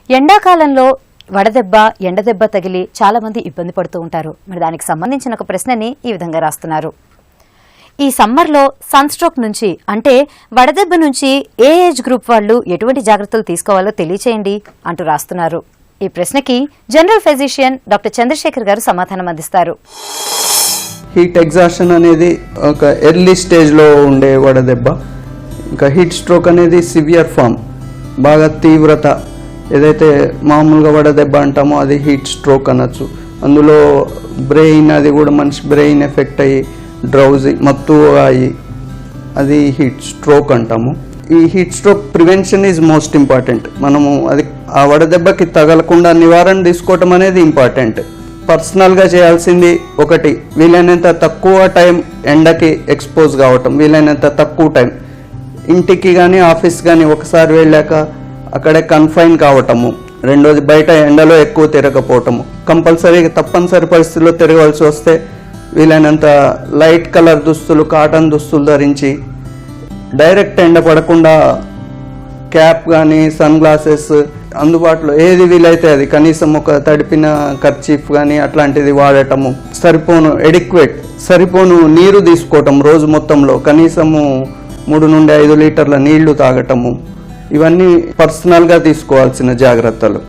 ఎండాకాలంలో వడదెబ్బ ఎండదెబ్బ తగిలి చాలా మంది ఇబ్బంది పడుతూ ఉంటారు. మరి దానికి సంబంధించిన ఒక ప్రశ్నని ఈ విధంగా రాస్తున్నారు. ఈ సమ్మర్లో సన్ స్ట్రోక్ నుంచి అంటే వడదెబ్బ నుంచి ఏ ఏజ్ గ్రూప్ వాళ్ళు ఎటువంటి జాగ్రత్తలు తీసుకోవాలో తెలియచేయండి అంటూ రాస్తున్నారు. ఈ ప్రశ్నకి జనరల్ ఫిజిషియన్ డాక్టర్ చంద్రశేఖర్ గారు సమాధానం అందిస్తారు. హీట్ ఎగ్జాషన్ అనేది ఒక ఎర్లీ స్టేజ్లో ఉండే వడదెబ్బ. ఇంకా హీట్ స్ట్రోక్ అనేది సివియర్ ఫామ్, బాగా తీవ్రత. ఏదైతే మామూలుగా వడదెబ్బ అంటామో అది హీట్ స్ట్రోక్ అనొచ్చు. అందులో బ్రెయిన్, అది కూడా మనిషి బ్రెయిన్ ఎఫెక్ట్ అయ్యి డ్రౌజీ మత్తుగా అయ్యి అది హీట్ స్ట్రోక్ అంటాము. ఈ heat stroke prevention is most important. మనము అది ఆ వడదెబ్బకి తగలకుండా నివారణ తీసుకోవటం అనేది ఇంపార్టెంట్. పర్సనల్గా చేయాల్సింది ఒకటి, వీలైనంత తక్కువ టైం ఎండకి ఎక్స్పోజ్ కావటం, వీలైనంత తక్కువ టైం. ఇంటికి కానీ ఆఫీస్ కానీ ఒకసారి వెళ్ళాక అక్కడే కన్ఫైన్ కావటము. రెండోది, బయట ఎండలో ఎక్కువ తిరగకపోవటము. కంపల్సరీగా తప్పనిసరి పరిస్థితుల్లో తిరగవలసి వస్తే వీలైనంత లైట్ కలర్ దుస్తులు, కాటన్ దుస్తులు ధరించి డైరెక్ట్ ఎండ పడకుండా క్యాప్ కానీ సన్ గ్లాసెస్ అందుబాటులో ఏది వీలైతే అది, కనీసం ఒక తడిపిన కర్చీఫ్ కానీ అట్లాంటిది వాడటము. సరిపోను నీరు తీసుకోవటం రోజు మొత్తంలో కనీసము 3 నుండి 5 లీటర్ల నీళ్లు తాగటము. ఇవన్నీ పర్సనల్గా తీసుకోవాల్సిన జాగ్రత్తలు.